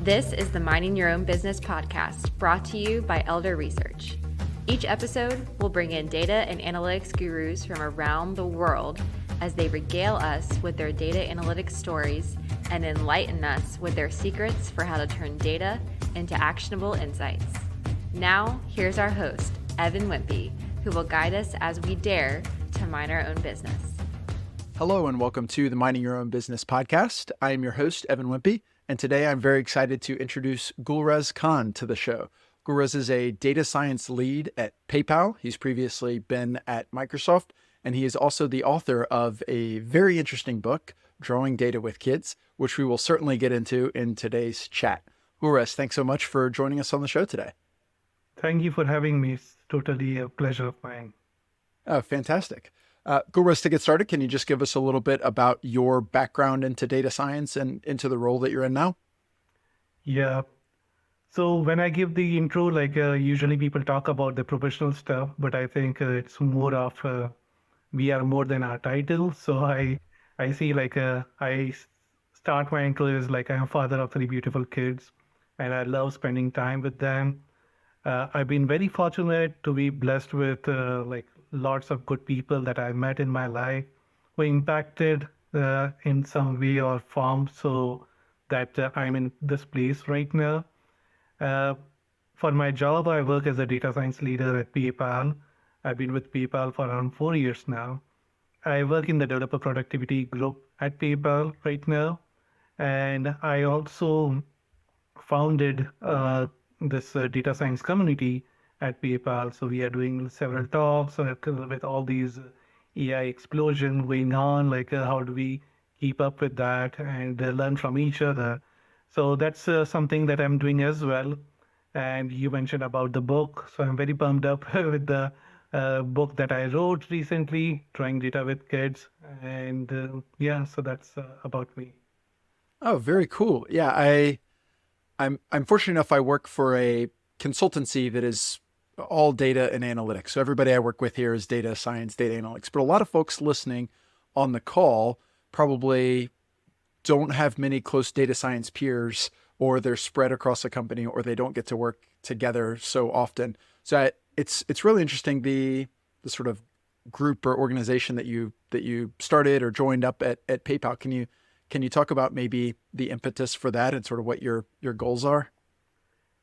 This is the Minding Your Own Business podcast, brought to you by Elder Research. Each episode will bring in data and analytics gurus from around the world as they regale us with their data analytics stories and enlighten us with their secrets for how to turn data into actionable insights. Now, here's our host, Evan Wimpy, who will guide us as we dare to mind our own business. Hello and welcome to the Minding Your Own Business podcast. I am your host, Evan Wimpy, and today I'm very excited to introduce Gulrez Khan to the show. Gulrez is a data science lead at PayPal. He's previously been at Microsoft, and he is also the author of a very interesting book, Drawing Data with Kids, which we will certainly get into in today's chat. Gulrez, thanks so much for joining us on the show today. Thank you for having me. It's totally a pleasure of mine. Oh, fantastic. Gulrez, to get started, can you just give us a little bit about your background into data science and into the role that you're in now? Yeah. So when I give the intro, usually people talk about the professional stuff, but I think it's more of we are more than our title. So I see I start my intro is like I'm a father of three beautiful kids, and I love spending time with them. I've been very fortunate to be blessed with lots of good people that I've met in my life who impacted in some way or form so that I'm in this place right now. For my job, I work as a data science leader at PayPal. I've been with PayPal for around 4 years now. I work in the developer productivity group at PayPal right now. And I also founded this data science community at PayPal. So we are doing several talks with all these AI explosion going on, how do we keep up with that and learn from each other. So that's something that I'm doing as well. And you mentioned about the book. So I'm very pumped up with the book that I wrote recently, Drawing Data with Kids. And so that's about me. Oh, very cool. Yeah, I'm fortunate enough I work for a consultancy that is all data and analytics. So everybody I work with here is data science, data analytics. But a lot of folks listening on the call probably don't have many close data science peers, or they're spread across the company, or they don't get to work together so often. So it's really interesting the sort of group or organization that you started or joined up at PayPal. Can you talk about maybe the impetus for that and sort of what your goals are?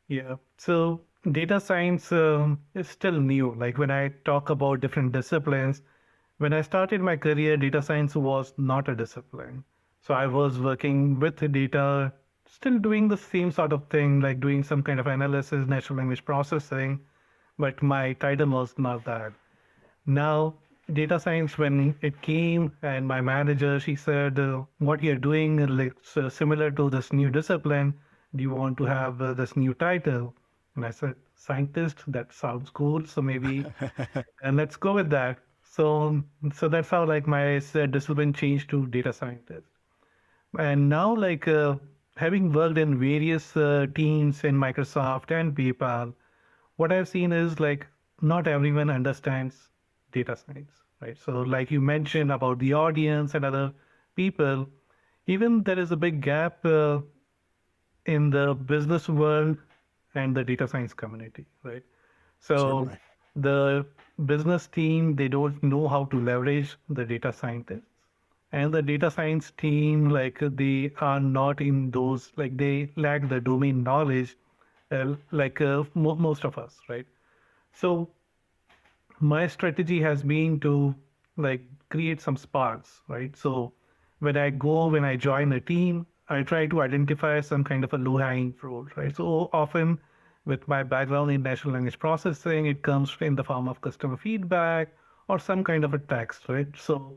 Yeah. So data science is still new. Like when I talk about different disciplines, when I started my career, data science was not a discipline. So I was working with the data, still doing the same sort of thing, like doing some kind of analysis, natural language processing, but my title was not that. Now, data science, when it came, and my manager, she said, what you're doing is similar to this new discipline. Do you want to have this new title? And I said, scientist, that sounds cool. So maybe, and let's go with that. So that's how my discipline changed to data scientist. And now having worked in various teams in Microsoft and PayPal, what I've seen is not everyone understands data science, right? So like you mentioned about the audience and other people, even there is a big gap in the business world and the data science community, right? So Certainly. the business team, they don't know how to leverage the data scientists. And the data science team, they are not in those, they lack the domain knowledge, most of us, right? So my strategy has been to create some sparks, right? So when I join a team, I try to identify some kind of a low-hanging fruit, right? So often with my background in natural language processing, it comes in the form of customer feedback or some kind of a text, right? So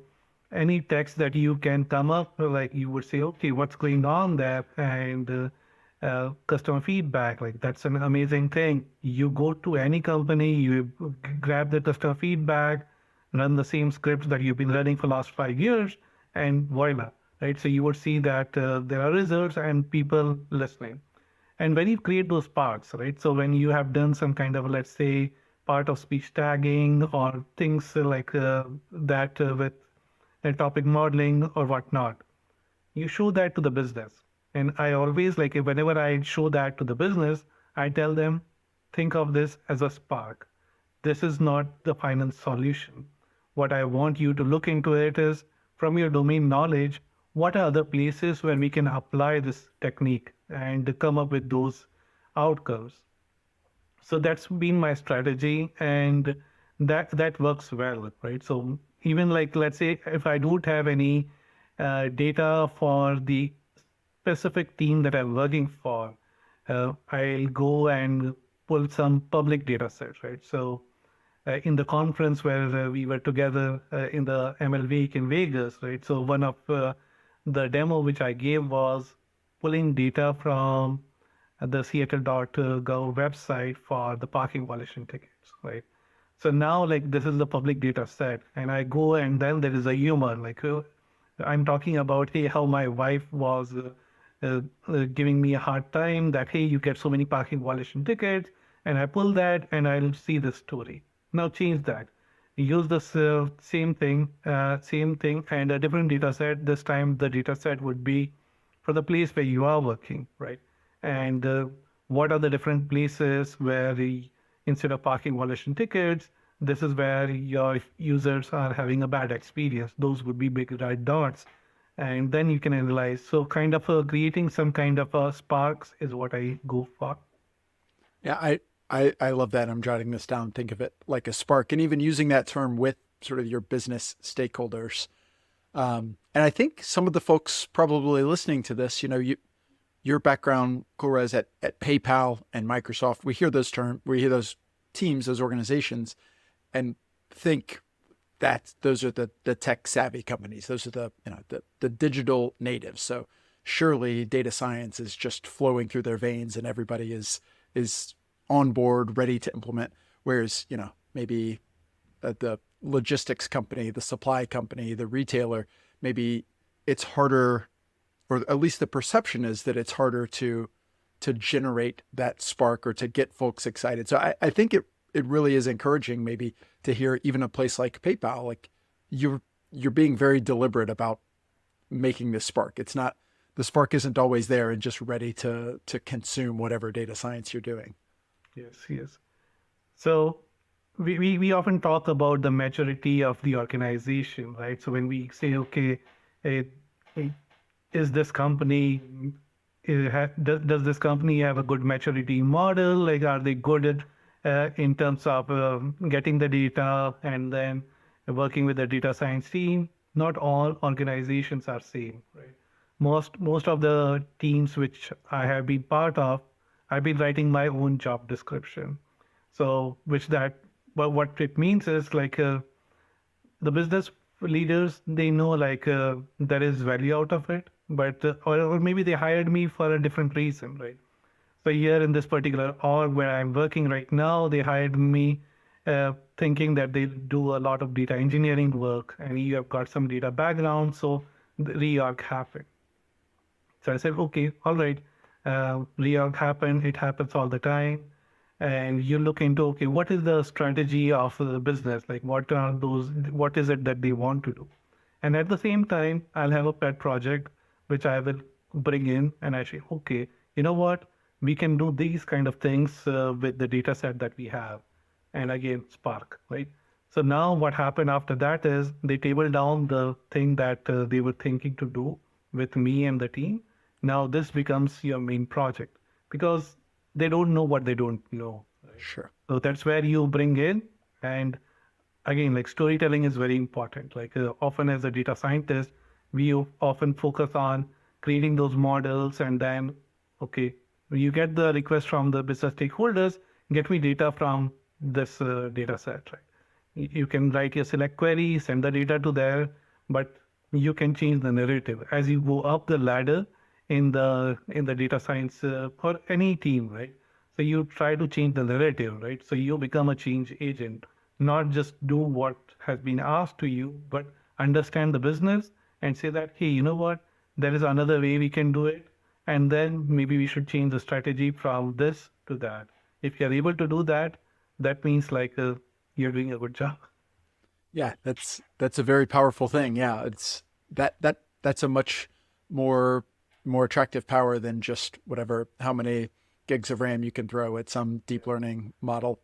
any text that you can come up, you would say, okay, what's going on there? And customer feedback, that's an amazing thing. You go to any company, you grab the customer feedback, run the same scripts that you've been running for the last 5 years, and voila, right? So you would see that there are results and people listening. And when you create those parts, right? So when you have done some kind of, let's say, part of speech tagging or things that with topic modeling or whatnot, you show that to the business. And I always like whenever I show that to the business, I tell them, think of this as a spark. This is not the final solution. What I want you to look into it is from your domain knowledge, what are other places where we can apply this technique and come up with those outcomes. So that's been my strategy, and that works well, right? So even like let's say if I don't have any data for the specific team that I'm working for, I'll go and pull some public data sets, right? So in the conference where we were together in the ML week in Vegas, right? So one of the demo which I gave was pulling data from the Seattle.gov website for the parking violation tickets, right? So now, like, this is the public data set, and I go and then there is a humor, like, I'm talking about, hey, how my wife was giving me a hard time that, hey, you get so many parking violation tickets, and I pull that and I'll see the story. Now change that. Use the same thing, and a different data set. This time, the data set would be for the place where you are working, right? And what are the different places where instead of parking violation tickets, this is where your users are having a bad experience. Those would be big red dots. And then you can analyze. So kind of creating some kind of sparks is what I go for. Yeah, I love that. I'm jotting this down. Think of it like a spark, and even using that term with sort of your business stakeholders. And I think some of the folks probably listening to this, your background, Gulrez, at PayPal and Microsoft, we hear those teams, those organizations, and think that those are the tech savvy companies. Those are the digital natives. So surely data science is just flowing through their veins, and everybody is on board, ready to implement. Whereas maybe the logistics company, the supply company, the retailer, maybe it's harder, or at least the perception is that it's harder to generate that spark or to get folks excited. So I think it really is encouraging maybe to hear even a place like PayPal, like you're being very deliberate about making this spark. It's not, the spark isn't always there and just ready to consume whatever data science you're doing. Yes, yes. So we often talk about the maturity of the organization, right? So when we say, okay, eh, eh, is this company, does this company have a good maturity model? Like, are they good at in terms of getting the data and then working with the data science team? Not all organizations are same, right? Most of the teams which I have been part of, I've been writing my own job description. So, but what it means is like the business leaders, they know like there is value out of it, but or maybe they hired me for a different reason, right? So here in this particular org where I'm working right now, they hired me thinking that they do a lot of data engineering work, and you have got some data background, so the reorg happened. So I said, okay, all right, reorg happened. It happens all the time. And you look into, okay, what is the strategy of the business? Like, what is it that they want to do? And at the same time, I'll have a pet project, which I will bring in and I say, okay, you know what? We can do these kind of things with the data set that we have. And again, Spark, right? So now what happened after that is they tabled down the thing that they were thinking to do with me and the team. Now this becomes your main project because they don't know what they don't know. Right? Sure. So that's where you bring in. And again, like storytelling is very important. Like often as a data scientist, we often focus on creating those models and then, okay, you get the request from the business stakeholders, get me data from this data set, right? You can write your select query, send the data to there, but you can change the narrative as you go up the ladder in the data science for any team, right? So you try to change the narrative, right? So you become a change agent, not just do what has been asked to you, but understand the business and say that, hey, you know what? There is another way we can do it, and then maybe we should change the strategy from this to that. If you're able to do that, that means like you're doing a good job. Yeah, that's a very powerful thing. Yeah, it's that's a much more more attractive power than just whatever, how many gigs of RAM you can throw at some deep learning model.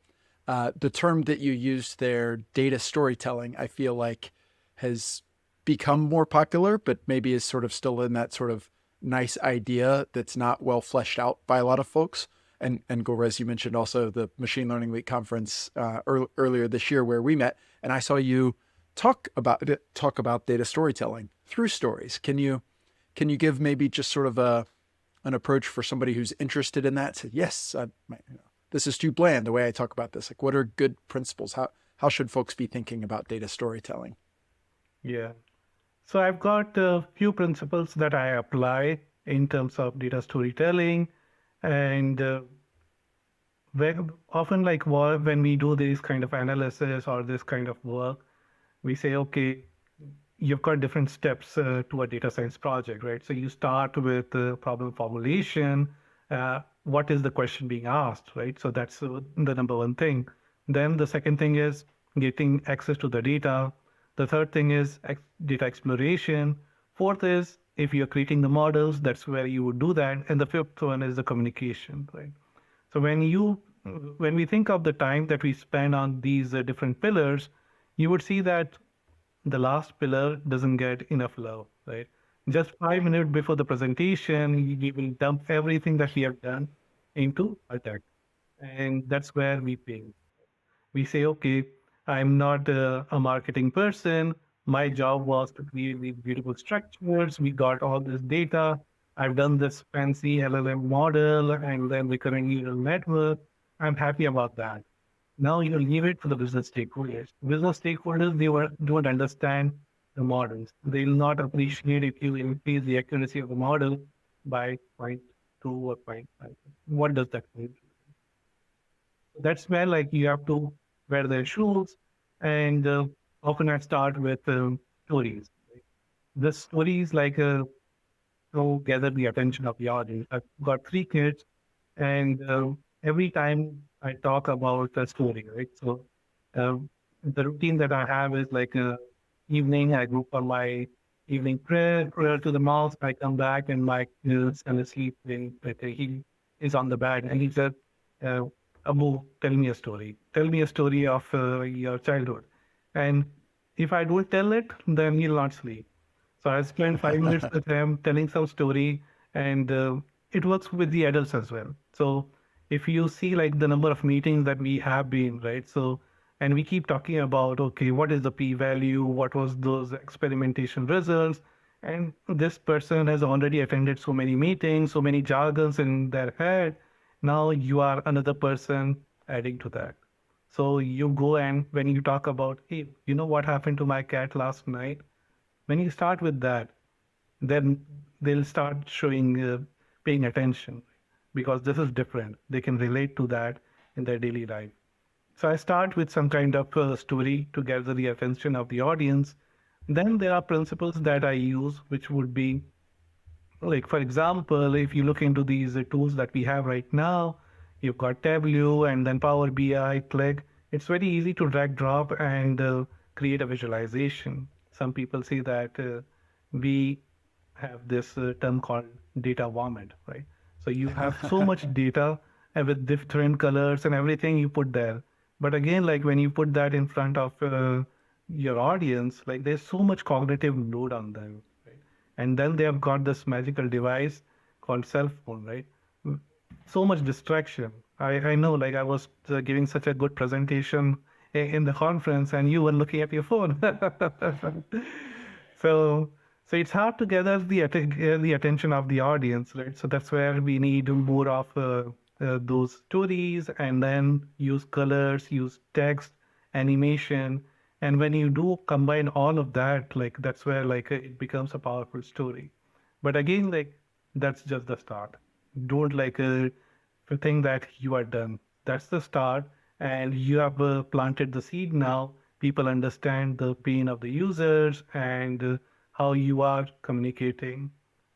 The term that you used there, data storytelling, I feel like has become more popular, but maybe is sort of still in that sort of nice idea that's not well fleshed out by a lot of folks. And Gulrez, you mentioned also the Machine Learning Week conference earlier this year where we met, and I saw you talk about data storytelling through stories. Can you give maybe just sort of an approach for somebody who's interested in that? Say, yes, this is too bland the way I talk about this. Like, what are good principles? How should folks be thinking about data storytelling? Yeah. So I've got a few principles that I apply in terms of data storytelling, and often when we do this kind of analysis or this kind of work, we say, okay, you've got different steps to a data science project, right? So you start with problem formulation. What is the question being asked, right? So that's the number one thing. Then the second thing is getting access to the data. The third thing is data exploration. Fourth is if you're creating the models, that's where you would do that. And the fifth one is the communication, right? So when we think of the time that we spend on these different pillars, you would see that the last pillar doesn't get enough love, right? Just 5 minutes before the presentation, we will dump everything that we have done into a deck. And that's where we pay. We say, okay, I'm not a marketing person. My job was to create these beautiful structures. We got all this data. I've done this fancy LLM model and then recurrent neural network. I'm happy about that. Now you leave it to the business stakeholders. Business stakeholders, don't understand the models. They will not appreciate if you increase the accuracy of the model by zero point 0.2 or 0.5. What does that mean? That's where you have to wear their shoes. And often I start with stories. The stories to gather the attention of the audience. I've got 3 kids, and every time I talk about a story, right? So the routine that I have is evening, I go for my evening prayer to the mosque. I come back and my kid's and asleep. He is on the bed and he said, uh, Abu, tell me a story. Tell me a story of your childhood. And if I don't tell it, then he'll not sleep. So I spent 5 minutes with him telling some story, and it works with the adults as well. So if you see the number of meetings that we have been, right? So, and we keep talking about, okay, what is the p-value? What was those experimentation results? And this person has already attended so many meetings, so many jargons in their head. Now you are another person adding to that. So you go and when you talk about, hey, you know what happened to my cat last night? When you start with that, then they'll start paying attention because this is different. They can relate to that in their daily life. So I start with some kind of story to gather the attention of the audience. Then there are principles that I use, which would be for example, if you look into these tools that we have right now, you've got Tableau and then Power BI, Click. It's very easy to drag drop and create a visualization. Some people say that we have this term called data vomit, right? So you have so much data and with different colors and everything you put there. But again, when you put that in front of your audience, there's so much cognitive load on them. And then they have got this magical device called cell phone, right? So much distraction. I know, I was giving such a good presentation in the conference and you were looking at your phone. So it's hard to gather the attention of the audience, right? So that's where we need more of those stories and then use colors, use text, animation. And when you do combine all of that, that's where it becomes a powerful story. But again, that's just the start. Don't think that you are done. That's the start, and you have planted the seed now. People understand the pain of the users and how you are communicating.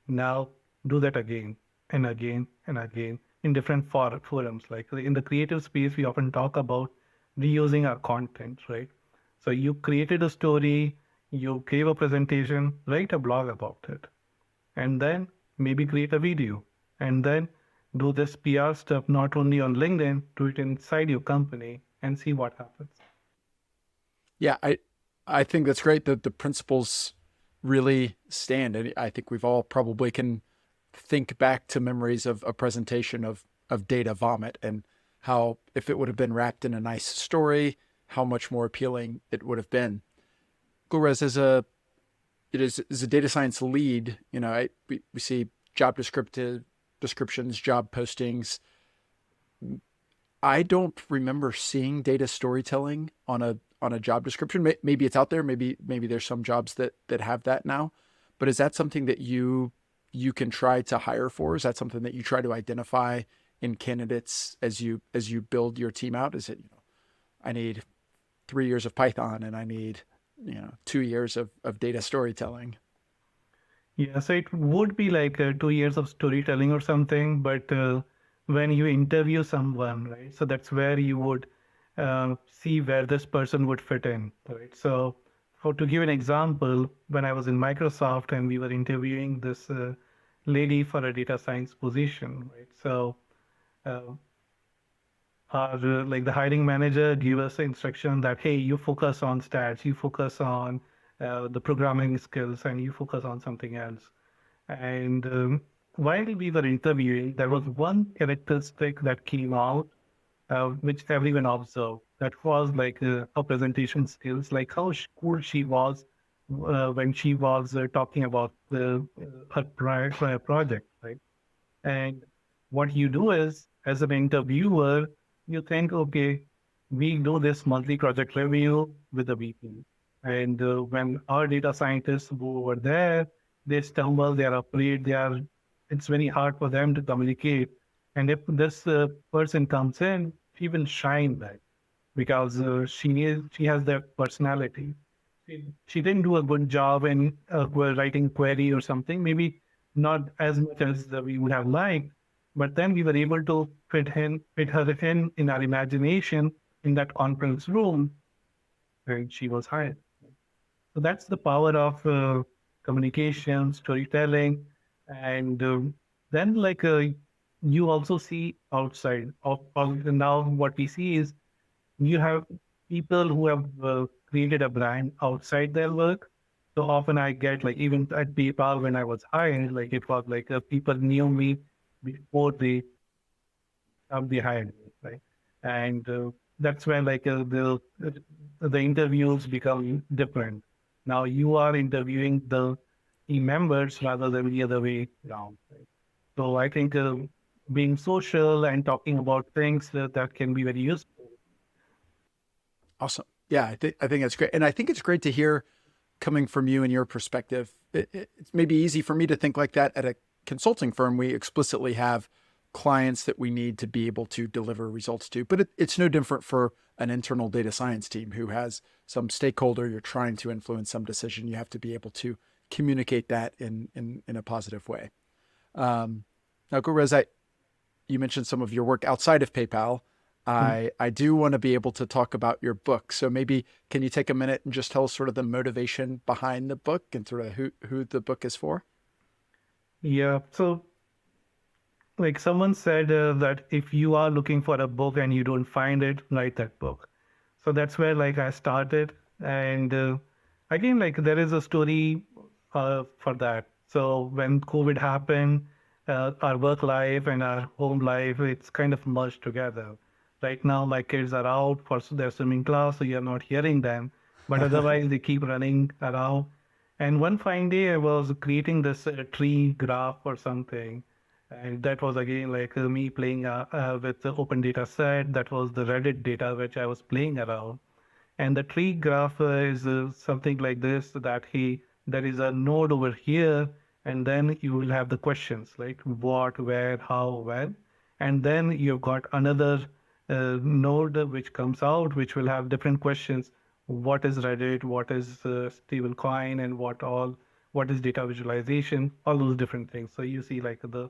Now do that again and again and again in different forums. Like in the creative space, we often talk about reusing our content, right? So you created a story, you gave a presentation, write a blog about it. And then maybe create a video, and then do this PR stuff not only on LinkedIn, do it inside your company and see what happens. Yeah, I think that's great that the principles really stand. And I think we've all probably can think back to memories of a presentation of data vomit and how if it would have been wrapped in a nice story, how much more appealing it would have been. Gulrez, as a data science lead, we see job descriptions, job postings. I don't remember seeing data storytelling on a job description. Maybe it's out there. Maybe there's some jobs that have that now. But is that something that you can try to hire for? Is that something that you try to identify in candidates as you build your team out? Is it, I need 3 years of Python and I need 2 years of data storytelling? Yeah, so it would be like 2 years of storytelling or something, but when you interview someone, right? So that's where you would see where this person would fit in, right? So, to give an example, when I was in Microsoft and we were interviewing this lady for a data science position, right? So, uh, like the hiring manager gave us the instruction that, hey, you focus on stats, you focus on the programming skills, and you focus on something else. And while we were interviewing, there was one characteristic that came out, which everyone observed. That was like her presentation skills, like how cool she was when she was talking about her prior project, right? And what you do is, as an interviewer, you think, okay, we do this monthly project review with the VP. And when our data scientists go over there, they stumble, they are afraid, it's very hard for them to communicate. And if this person comes in, she will shine that because she has that personality. She didn't do a good job in writing query or something, maybe not as much as we would have liked, but then we were able to fit her in our imagination in that conference room, and she was hired. So that's the power of communication, storytelling, and then you also see outside of now what we see is you have people who have created a brand outside their work. So often I get like even at PayPal when I was hired, like it was like people knew me before they hired me, right? And that's where the interviews become different. Now you are interviewing the team members rather than the other way around. Right? So I think being social and talking about things that can be very useful. Awesome. Yeah, I think that's great. And I think it's great to hear coming from you and your perspective. It's maybe easy for me to think like that at a consulting firm. We explicitly have clients that we need to be able to deliver results to, but it's no different for an internal data science team who has some stakeholder you're trying to influence some decision. You have to be able to communicate that in a positive way. Now, Gulrez, you mentioned some of your work outside of PayPal. I do want to be able to talk about your book. So maybe can you take a minute and just tell us sort of the motivation behind the book and sort of who the book is for? Yeah. So like someone said that if you are looking for a book and you don't find it, write that book. So that's where like I started, and again like there is a story for that. So when COVID happened, our work life and our home life, it's kind of merged together. Right now my kids are out for their swimming class, so you're not hearing them, but otherwise they keep running around. And one fine day I was creating this tree graph or something, and that was again like me playing with the open data set. That was the Reddit data which I was playing around. And the tree graph is something like this, that there is a node over here, and then you will have the questions like what, where, how, when. And then you've got another node which comes out, which will have different questions. What is Reddit? What is stable coin? And what is data visualization? All those different things. So you see like the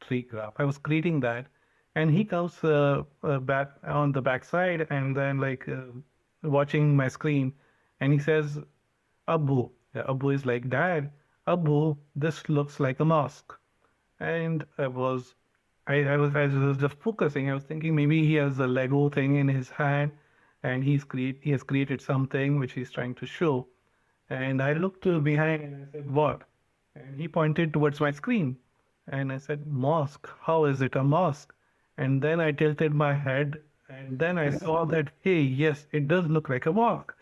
tree graph. I was creating that, and he comes back on the backside, and then watching my screen, and he says, "Abu." Yeah, Abu is like, "Dad, Abu, this looks like a mosque." And I was just focusing. I was thinking maybe he has a Lego thing in his hand, and he has created something which he's trying to show. And I looked behind and I said, "What?" And he pointed towards my screen, and I said, "Mosque. How is it a mosque?" And then I tilted my head, and then I saw that, hey, yes, it does look like a mosque.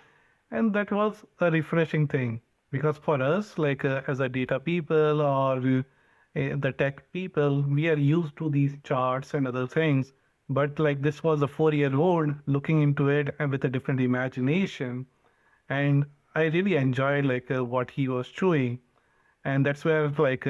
And that was a refreshing thing because for us, like as a data people or the tech people, we are used to these charts and other things. But like this was a 4 year old looking into it and with a different imagination. And I really enjoyed like what he was showing. And that's where like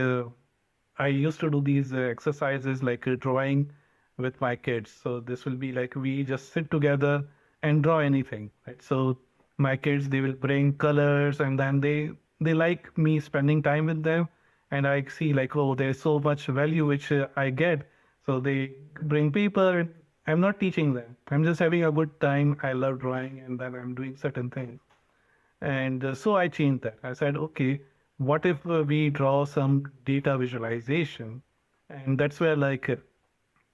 I used to do these exercises like drawing with my kids. So this will be like we just sit together and draw anything, right? So my kids they will bring colors and then they like me spending time with them, and I see like oh there's so much value which I get. So they bring paper and I'm not teaching them. I'm just having a good time. I love drawing and then I'm doing certain things. And so I changed that. I said, okay, what if we draw some data visualization? And that's where like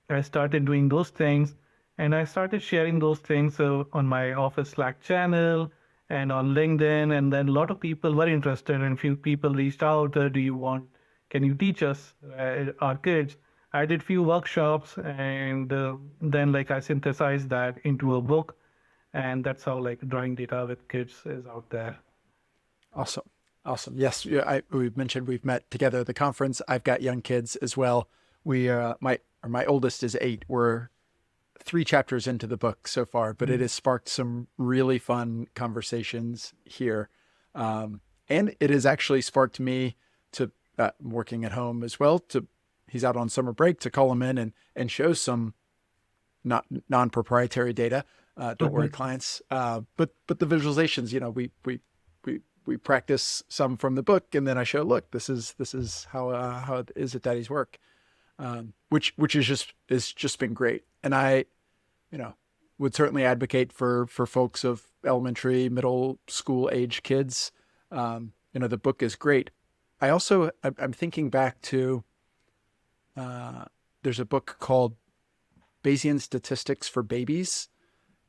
I started doing those things and I started sharing those things on my office Slack channel and on LinkedIn. And then a lot of people were interested and few people reached out, can you teach us, our kids? I did few workshops and then like I synthesized that into a book, and that's how like drawing data with kids is out there. Awesome. Awesome. Yes. Yeah, we've mentioned we've met together at the conference. I've got young kids as well. My oldest is 8. We're 3 chapters into the book so far, but it has sparked some really fun conversations here. And it has actually sparked me to, working at home as well, he's out on summer break, to call him in and show some not non-proprietary data. Don't worry, clients. But the visualizations, we practice some from the book, and then I show, look, this is how it is at Daddy's work, which is just been great. And I, would certainly advocate for folks of elementary, middle school age kids. The book is great. I'm thinking back to, there's a book called Bayesian Statistics for Babies.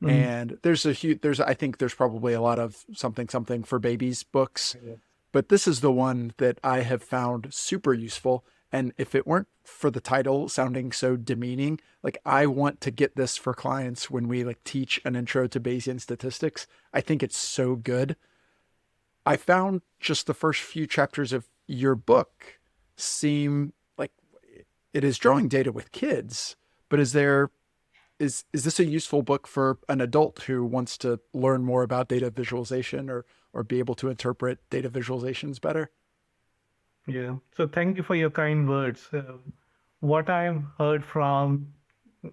And I think there's probably a lot of something for babies books, but this is the one that I have found super useful. And if it weren't for the title sounding so demeaning, like I want to get this for clients when we like teach an intro to Bayesian statistics. I think it's so good. I found just the first few chapters of your book seem like it is drawing data with kids, but is this a useful book for an adult who wants to learn more about data visualization or be able to interpret data visualizations better? Yeah. So thank you for your kind words. What I've heard from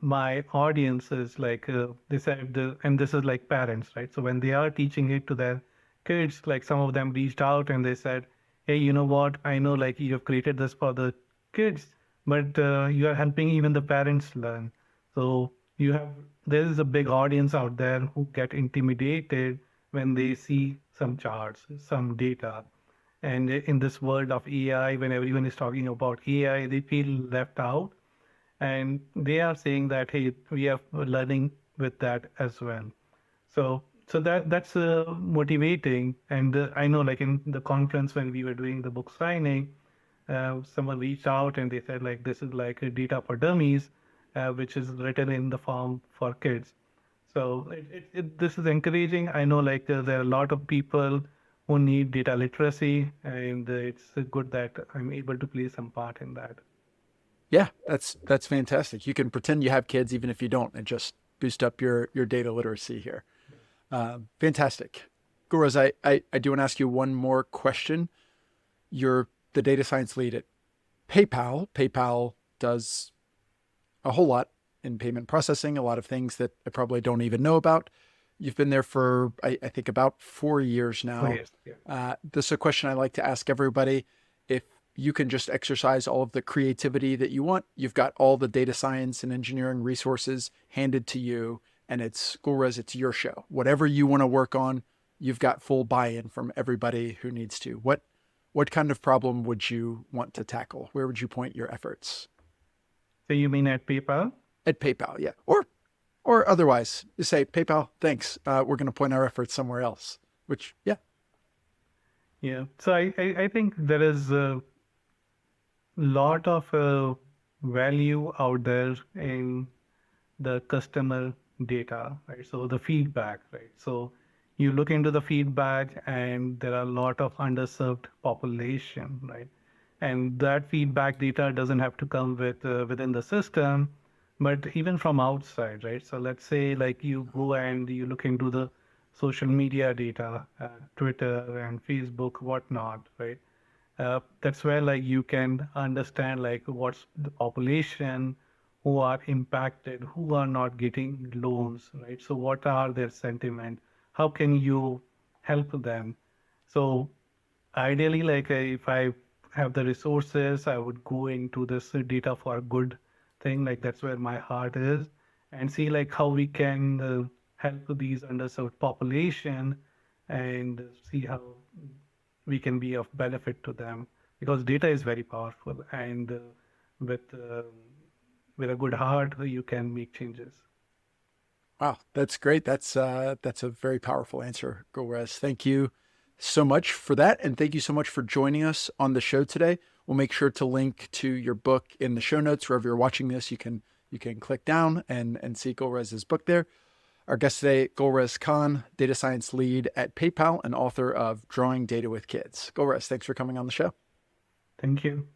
my audience is like they said, and this is like parents, right? So when they are teaching it to their kids, like some of them reached out and they said, "Hey, you know what? I know like you have created this for the kids, but you are helping even the parents learn." So there is a big audience out there who get intimidated when they see some charts, some data. And in this world of AI, when everyone is talking about AI, they feel left out. And they are saying that, hey, we are learning with that as well. So that's motivating. And I know, like in the conference when we were doing the book signing, someone reached out and they said, like, this is like a data for dummies, which is written in the form for kids. So this is encouraging. I know like there are a lot of people who need data literacy, and it's good that I'm able to play some part in that. Yeah, that's fantastic. You can pretend you have kids even if you don't, and just boost up your data literacy here. Fantastic. Gulrez, I do want to ask you one more question. You're the data science lead at PayPal. PayPal does a whole lot in payment processing, a lot of things that I probably don't even know about. You've been there for, I think, about 4 years now. Oh, yes. Yeah. This is a question I like to ask everybody. If you can just exercise all of the creativity that you want, you've got all the data science and engineering resources handed to you, and it's Gulrez, it's your show. Whatever you want to work on, you've got full buy-in from everybody who needs to. what kind of problem would you want to tackle? Where would you point your efforts? So you mean at PayPal? At PayPal, yeah. Or otherwise, you say, PayPal, thanks. We're going to point our efforts somewhere else, which, yeah. Yeah. So I think there is a lot of value out there in the customer data, right? So the feedback, right? So you look into the feedback and there are a lot of underserved population, right? And that feedback data doesn't have to come within the system, but even from outside, right? So let's say like you go and you look into the social media data, Twitter and Facebook, whatnot, right? That's where like you can understand like what's the population who are impacted, who are not getting loans, right? So what are their sentiment? How can you help them? So ideally, like if I have the resources, I would go into this data for a good thing. Like that's where my heart is, and see like how we can help these underserved population, and see how we can be of benefit to them. Because data is very powerful, and with uh, with a good heart, you can make changes. Wow, that's great. That's a very powerful answer, Gulrez. Thank you so much for that, and thank you so much for joining us on the show today. We'll make sure to link to your book in the show notes wherever you're watching this. You can click down and see Gulrez's book there. Our guest today, Gulrez Khan, data science lead at PayPal and author of Drawing Data with Kids. Gulrez, thanks for coming on the show. Thank you.